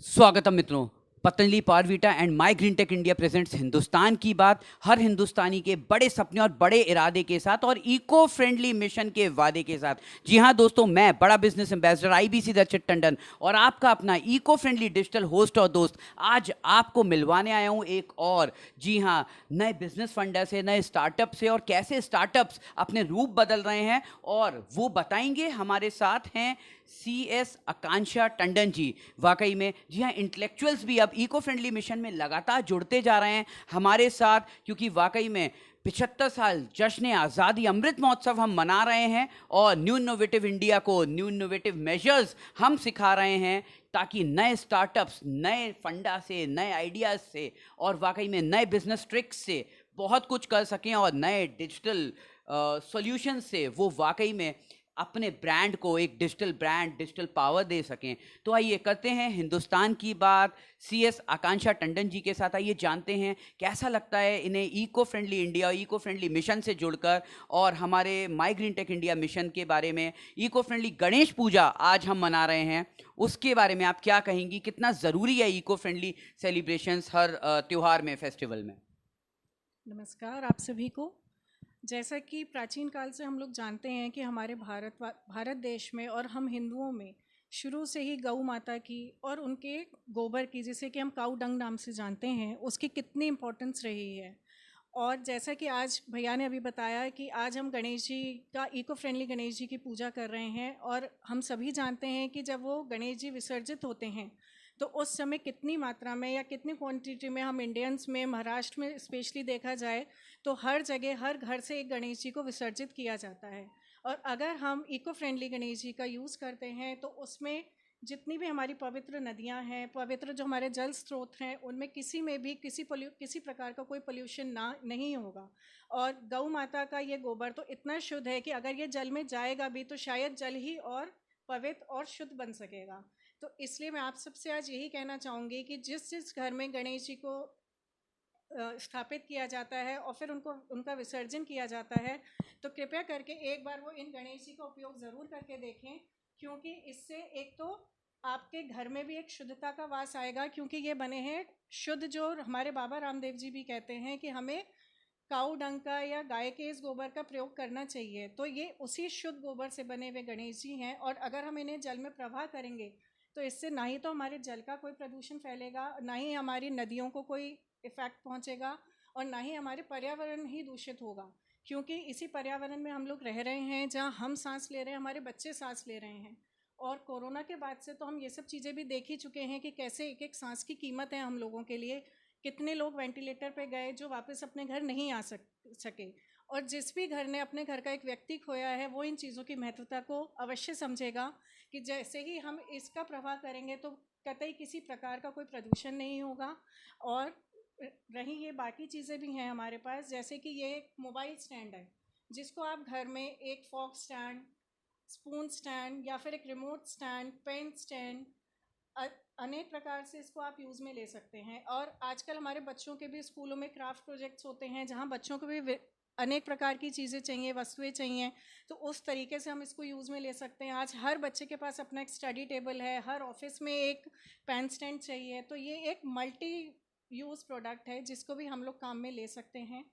स्वागतम मित्रों। पतंजलि पारवीटा and my green tech India presents Hindustan की बात, हर हिंदुस्तानी के बड़े सपने और बड़े इरादे के साथ और इको फ्रेंडली मिशन के वादे के साथ। जी हां दोस्तों, मैं बड़ा बिजनेस एम्बेसडर आईबीसी दर्शित टंडन और आपका अपना इको फ्रेंडली डिजिटल होस्ट और दोस्त आज आपको मिलवाने आया हूं एक और, जी हां, नए बिजनेस फंडर से, नए स्टार्टअप से और कैसे स्टार्टअप्स अपने रूप बदल रहे हैं और वो बताएंगे। हमारे साथ हैं सी एस आकांक्षा टंडन जी। वाकई में जी हाँ, इंटेलेक्चुअल्स भी अब इको फ्रेंडली मिशन में लगातार जुड़ते जा रहे हैं हमारे साथ, क्योंकि वाकई में 75 साल जश्न आज़ादी अमृत महोत्सव हम मना रहे हैं और न्यू इनोवेटिव इंडिया को न्यू इनोवेटिव मेजर्स हम सिखा रहे हैं ताकि नए स्टार्टअप्स नए फंडा से, नए आइडियाज़ से और वाकई में नए बिजनेस ट्रिक्स से बहुत कुछ कर सकें और नए डिजिटल सॉल्यूशन से वो वाकई में अपने ब्रांड को एक डिजिटल ब्रांड, डिजिटल पावर दे सकें। तो आइए करते हैं हिंदुस्तान की बात सी एस आकांक्षा टंडन जी के साथ। आइए जानते हैं कैसा लगता है इन्हें eco friendly India, eco friendly mission से जुड़कर और हमारे my green tech India mission के बारे में। इको फ्रेंडली गणेश पूजा आज हम मना रहे हैं, उसके बारे में आप क्या कहेंगी? कितना ज़रूरी है इको फ्रेंडली सेलिब्रेशंस हर त्यौहार में, फेस्टिवल में? नमस्कार आप सभी को। जैसा कि प्राचीन काल से हम लोग जानते हैं कि हमारे भारत देश में और हम हिंदुओं में शुरू से ही गौ माता की और उनके गोबर की, जिसे कि हम काऊ डंग नाम से जानते हैं, उसकी कितनी इम्पोर्टेंस रही है। और जैसा कि आज भैया ने अभी बताया कि आज हम गणेश जी का, इको फ्रेंडली गणेश जी की पूजा कर रहे हैं और हम सभी जानते हैं कि जब वो गणेश जी विसर्जित होते हैं तो उस समय कितनी मात्रा में या कितनी क्वांटिटी में, हम इंडियंस में, महाराष्ट्र में स्पेशली देखा जाए तो हर जगह हर घर से एक गणेश जी को विसर्जित किया जाता है। और अगर हम इको फ्रेंडली गणेश जी का यूज़ करते हैं तो उसमें जितनी भी हमारी पवित्र नदियां हैं, पवित्र जो हमारे जल स्रोत हैं, उनमें किसी में भी किसी प्रकार का कोई पोल्यूशन ना नहीं होगा। और गौ माता का ये गोबर तो इतना शुद्ध है कि अगर ये जल में जाएगा भी तो शायद जल ही और पवित्र और शुद्ध बन सकेगा। तो इसलिए मैं आप सबसे आज यही कहना चाहूँगी कि जिस जिस घर में गणेश जी को स्थापित किया जाता है और फिर उनको उनका विसर्जन किया जाता है, तो कृपया करके एक बार वो इन गणेश जी का उपयोग ज़रूर करके देखें, क्योंकि इससे एक तो आपके घर में भी एक शुद्धता का वास आएगा, क्योंकि ये बने हैं शुद्ध। जो हमारे बाबा रामदेव जी भी कहते हैं कि हमें काऊ डंग का या गाय के इस गोबर का प्रयोग करना चाहिए, तो ये उसी शुद्ध गोबर से बने हुए गणेश जी हैं। और अगर हम इन्हें जल में प्रवाह करेंगे तो इससे ना ही तो हमारे जल का कोई प्रदूषण फैलेगा, ना ही हमारी नदियों को कोई इफ़ेक्ट पहुंचेगा और ना ही हमारे पर्यावरण ही दूषित होगा। क्योंकि इसी पर्यावरण में हम लोग रह रहे हैं जहाँ हम सांस ले रहे हैं, हमारे बच्चे सांस ले रहे हैं। और कोरोना के बाद से तो हम ये सब चीज़ें भी देख ही चुके हैं कि कैसे एक एक सांस की कीमत है हम लोगों के लिए। कितने लोग वेंटिलेटर पे गए जो वापस अपने घर नहीं आ सके। और जिस भी घर ने अपने घर का एक व्यक्ति खोया है वो इन चीज़ों की महत्वता को अवश्य समझेगा कि जैसे ही हम इसका प्रवाह करेंगे तो कतई किसी प्रकार का कोई प्रदूषण नहीं होगा। और रही ये बाकी चीज़ें भी हैं हमारे पास, जैसे कि ये एक मोबाइल स्टैंड है जिसको आप घर में एक फॉक स्टैंड, स्पून स्टैंड या फिर एक रिमोट स्टैंड, पेन स्टैंड, अनेक प्रकार से इसको आप यूज़ में ले सकते हैं। और आजकल हमारे बच्चों के भी स्कूलों में क्राफ्ट प्रोजेक्ट्स होते हैं जहाँ बच्चों को भी अनेक प्रकार की चीज़ें चाहिए, वस्तुएं चाहिए, तो उस तरीके से हम इसको यूज़ में ले सकते हैं। आज हर बच्चे के पास अपना एक स्टडी टेबल है, हर ऑफिस में एक पेन स्टैंड चाहिए, तो ये एक मल्टी यूज़ प्रोडक्ट है जिसको भी हम लोग काम में ले सकते हैं।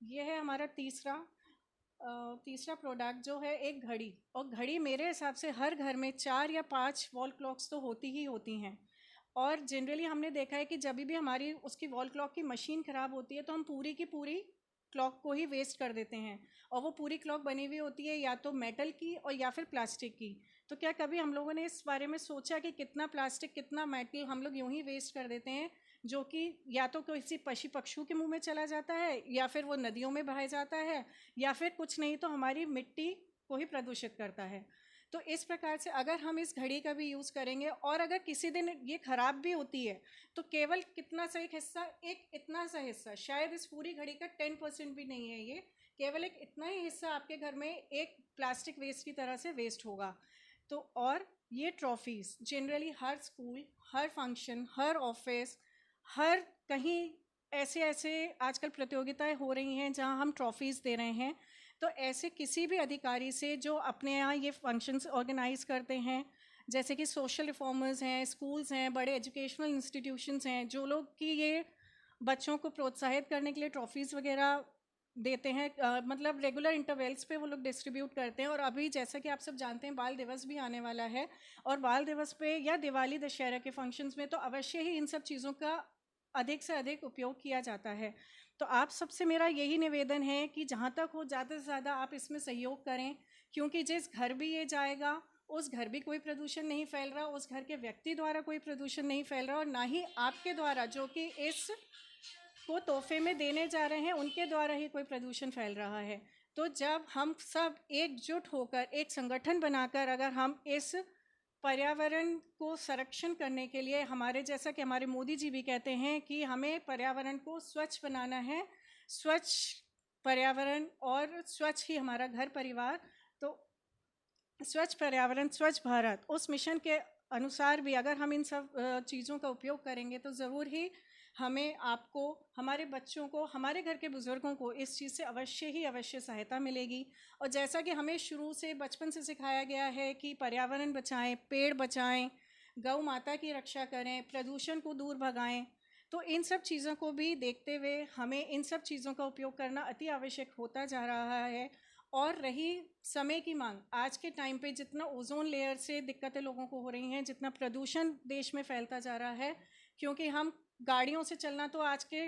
ये है हमारा तीसरा प्रोडक्ट जो है एक घड़ी। और घड़ी मेरे हिसाब से हर घर में 4 या 5 वॉल क्लॉक्स तो होती ही होती हैं। और जनरली हमने देखा है कि जब भी हमारी उसकी वॉल क्लॉक की मशीन ख़राब होती है तो हम पूरी की पूरी क्लॉक को ही वेस्ट कर देते हैं। और वो पूरी क्लॉक बनी हुई होती है या तो मेटल की और या फिर प्लास्टिक की। तो क्या कभी हम लोगों ने इस बारे में सोचा कि कितना प्लास्टिक, कितना मेटल हम लोग यूं ही वेस्ट कर देते हैं, जो कि या तो किसी पशु पक्षियों के मुंह में चला जाता है या फिर वो नदियों में बहाया जाता है या फिर कुछ नहीं तो हमारी मिट्टी को ही प्रदूषित करता है। तो इस प्रकार से अगर हम इस घड़ी का भी यूज़ करेंगे और अगर किसी दिन ये ख़राब भी होती है तो केवल कितना सा एक हिस्सा, एक इतना सा हिस्सा, शायद इस पूरी घड़ी का 10% भी नहीं है, ये केवल एक इतना ही हिस्सा आपके घर में एक प्लास्टिक वेस्ट की तरह से वेस्ट होगा। तो और ये ट्रॉफीज़ जनरली हर स्कूल, हर फंक्शन, हर ऑफिस, हर कहीं ऐसे ऐसे आजकल प्रतियोगिताएं हो रही हैं जहां हम ट्रॉफीज़ दे रहे हैं। तो ऐसे किसी भी अधिकारी से जो अपने यहाँ ये फंक्शंस ऑर्गेनाइज करते हैं जैसे कि सोशल रिफॉर्मर्स हैं, स्कूल्स हैं, बड़े एजुकेशनल इंस्टीट्यूशंस हैं, जो लोग कि ये बच्चों को प्रोत्साहित करने के लिए ट्रॉफीज़ वगैरह देते हैं, मतलब रेगुलर इंटरवल्स पे वो लोग डिस्ट्रीब्यूट करते हैं। और अभी जैसा कि आप सब जानते हैं बाल दिवस भी आने वाला है, और बाल दिवस पे या दिवाली दशहरा के फंक्शंस में तो अवश्य ही इन सब चीज़ों का अधिक से अधिक उपयोग किया जाता है। तो आप सबसे मेरा यही निवेदन है कि जहाँ तक हो ज़्यादा से ज़्यादा आप इसमें सहयोग करें, क्योंकि जिस घर भी ये जाएगा उस घर भी कोई प्रदूषण नहीं फैल रहा, उस घर के व्यक्ति द्वारा कोई प्रदूषण नहीं फैल रहा, और ना ही आपके द्वारा जो कि इस को तोहफे में देने जा रहे हैं उनके द्वारा ही कोई प्रदूषण फैल रहा है। तो जब हम सब एकजुट होकर एक संगठन बनाकर अगर हम इस पर्यावरण को संरक्षण करने के लिए, हमारे जैसा कि हमारे मोदी जी भी कहते हैं कि हमें पर्यावरण को स्वच्छ बनाना है, स्वच्छ पर्यावरण और स्वच्छ ही हमारा घर परिवार, तो स्वच्छ पर्यावरण स्वच्छ भारत, उस मिशन के अनुसार भी अगर हम इन सब चीज़ों का उपयोग करेंगे तो ज़रूर ही हमें, आपको, हमारे बच्चों को, हमारे घर के बुज़ुर्गों को इस चीज़ से अवश्य ही अवश्य सहायता मिलेगी। और जैसा कि हमें शुरू से बचपन से सिखाया गया है कि पर्यावरण बचाएं, पेड़ बचाएं, गौ माता की रक्षा करें, प्रदूषण को दूर भगाएं, तो इन सब चीज़ों को भी देखते हुए हमें इन सब चीज़ों का उपयोग करना अति आवश्यक होता जा रहा है। और रही समय की मांग, आज के टाइम पे जितना ओजोन लेयर से दिक्कतें लोगों को हो रही हैं, जितना प्रदूषण देश में फैलता जा रहा है, क्योंकि हम गाड़ियों से चलना तो आज के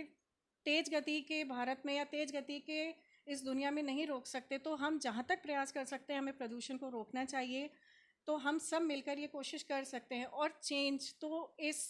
तेज़ गति के भारत में या तेज़ गति के इस दुनिया में नहीं रोक सकते, तो हम जहाँ तक प्रयास कर सकते हैं हमें प्रदूषण को रोकना चाहिए। तो हम सब मिलकर ये कोशिश कर सकते हैं, और चेंज तो इस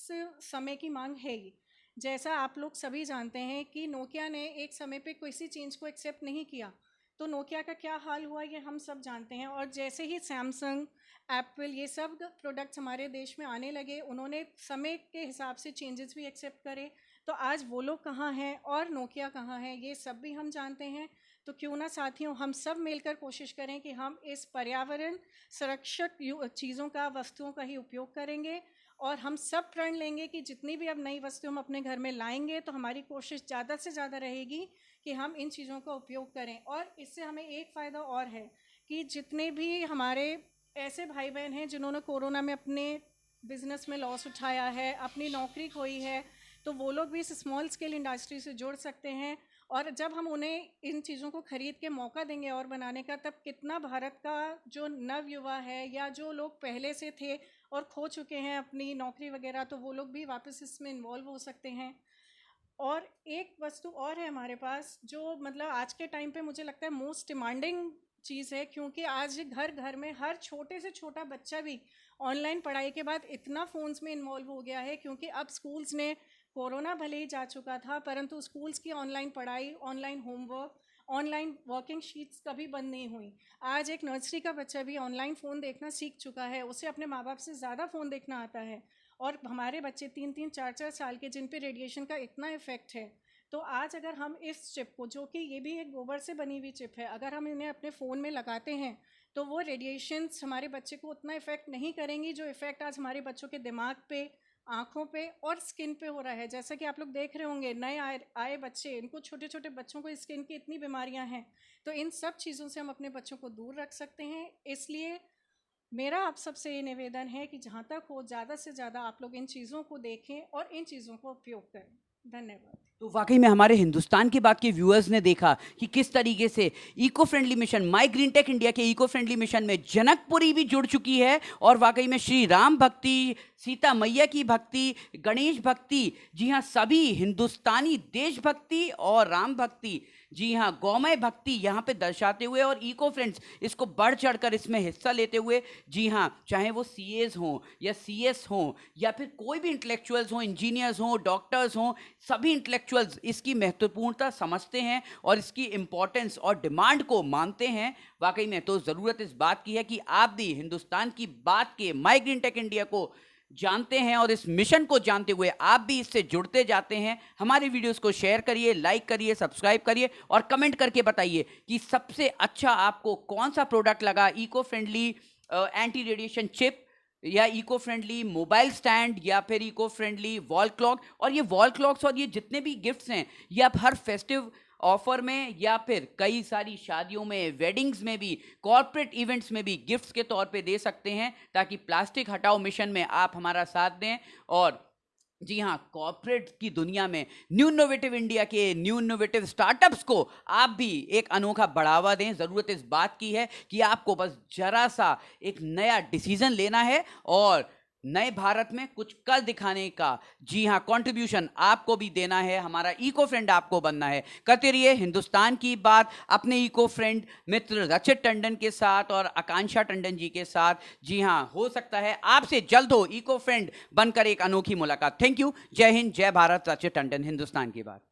समय की मांग है ही। जैसा आप लोग सभी जानते हैं कि नोकिया ने एक समय पे किसी चेंज को एक्सेप्ट नहीं किया, तो नोकिया का क्या हाल हुआ ये हम सब जानते हैं। और जैसे ही सैमसंग, एप्पल, ये सब प्रोडक्ट्स हमारे देश में आने लगे, उन्होंने समय के हिसाब से चेंजेस भी एक्सेप्ट करे, तो आज वो लोग कहाँ हैं और नोकिया कहाँ है ये सब भी हम जानते हैं। तो क्यों ना साथियों हम सब मिलकर कोशिश करें कि हम इस पर्यावरण संरक्षक चीज़ों का, वस्तुओं का ही उपयोग करेंगे, और हम सब प्रण लेंगे कि जितनी भी अब नई वस्तु हम अपने घर में लाएंगे तो हमारी कोशिश ज़्यादा से ज़्यादा रहेगी कि हम इन चीज़ों का उपयोग करें। और इससे हमें एक फ़ायदा और है कि जितने भी हमारे ऐसे भाई बहन हैं जिन्होंने कोरोना में अपने बिज़नेस में लॉस उठाया है, अपनी नौकरी खोई है, तो वो लोग भी इस स्मॉल स्केल इंडस्ट्री से जुड़ सकते हैं। और जब हम उन्हें इन चीज़ों को ख़रीद के मौका देंगे और बनाने का, तब कितना भारत का जो नव युवा है या जो लोग पहले से थे और खो चुके हैं अपनी नौकरी वगैरह, तो वो लोग भी वापस इसमें इन्वॉल्व हो सकते हैं। और एक वस्तु और है हमारे पास जो मतलब आज के टाइम पे मुझे लगता है मोस्ट डिमांडिंग चीज़ है, क्योंकि आज घर घर में हर छोटे से छोटा बच्चा भी ऑनलाइन पढ़ाई के बाद इतना फ़ोन्स में इन्वॉल्व हो गया है, क्योंकि अब स्कूल्स ने, कोरोना भले ही जा चुका था परंतु स्कूल्स की ऑनलाइन पढ़ाई, online homework, online working sheets कभी बंद नहीं हुई। आज एक नर्सरी का बच्चा भी ऑनलाइन फ़ोन देखना सीख चुका है, उसे अपने माँ बाप से ज़्यादा फ़ोन देखना आता है। और हमारे बच्चे 3-3, 4-4 साल के जिन पे रेडिएशन का इतना इफ़ेक्ट है, तो आज अगर हम इस चिप को, जो कि ये भी एक गोबर से बनी हुई चिप है, अगर हम इन्हें अपने फ़ोन में लगाते हैं तो वो रेडिएशंस हमारे बच्चे को उतना इफ़ेक्ट नहीं करेंगी जो इफ़ेक्ट आज हमारे बच्चों के दिमाग पे, आँखों पे और स्किन पे हो रहा है। जैसा कि आप लोग देख रहे होंगे नए आए बच्चे, इनको छोटे छोटे बच्चों को स्किन की इतनी बीमारियां हैं, तो इन सब चीज़ों से हम अपने बच्चों को दूर रख सकते हैं। इसलिए मेरा आप सबसे ये निवेदन है कि जहाँ तक हो ज़्यादा से ज़्यादा आप लोग इन चीज़ों को देखें और इन चीज़ों को उपयोग करें। धन्यवाद। तो वाकई में हमारे हिंदुस्तान की बात के व्यूअर्स ने देखा कि किस तरीके से eco friendly mission, my green tech India के इको फ्रेंडली मिशन में जनकपुरी भी जुड़ चुकी है, और वाकई में श्री राम भक्ति, सीता मैया की भक्ति, गणेश भक्ति, जी हाँ सभी हिंदुस्तानी देशभक्ति और राम भक्ति, जी हाँ गौमय भक्ति यहाँ पे दर्शाते हुए, और इको फ्रेंड्स इसको बढ़ चढ़कर इसमें हिस्सा लेते हुए, जी हाँ चाहे वो सीएस हों या सीएस हों या फिर कोई भी इंटेलेक्चुअल्स हों, इंजीनियर्स हों, डॉक्टर्स हों, सभी इंटेलेक्चुअल्स इसकी महत्वपूर्णता समझते हैं और इसकी इम्पोर्टेंस और डिमांड को मानते हैं। वाकई में तो ज़रूरत इस बात की है कि आप भी हिंदुस्तान की बात के माई ग्रीन टेक इंडिया को जानते हैं और इस मिशन को जानते हुए आप भी इससे जुड़ते जाते हैं। हमारे वीडियोस को शेयर करिए, लाइक करिए, सब्सक्राइब करिए और कमेंट करके बताइए कि सबसे अच्छा आपको कौन सा प्रोडक्ट लगा, eco friendly anti radiation chip या इको फ्रेंडली मोबाइल स्टैंड या फिर इको फ्रेंडली वॉल क्लॉक। और ये वॉल क्लॉक्स और ये जितने भी गिफ्ट्स हैं ये आप हर फेस्टिव ऑफर में या फिर कई सारी शादियों में, वेडिंग्स में भी, कॉर्पोरेट इवेंट्स में भी गिफ्ट्स के तौर पे दे सकते हैं, ताकि प्लास्टिक हटाओ मिशन में आप हमारा साथ दें। और जी हाँ, कॉर्पोरेट की दुनिया में न्यू इनोवेटिव इंडिया के न्यू इनोवेटिव स्टार्टअप्स को आप भी एक अनोखा बढ़ावा दें। ज़रूरत इस बात की है कि आपको बस जरा सा एक नया डिसीजन लेना है और नए भारत में कुछ कर दिखाने का, जी हाँ, कंट्रीब्यूशन आपको भी देना है। हमारा इको फ्रेंड आपको बनना है। करते रहिए हिंदुस्तान की बात अपने इको फ्रेंड मित्र रचित टंडन के साथ और आकांक्षा टंडन जी के साथ। जी हाँ, हो सकता है आपसे जल्द हो इको फ्रेंड बनकर एक अनोखी मुलाकात। Thank you. जय हिंद, जय भारत। रचित टंडन, हिंदुस्तान की बात।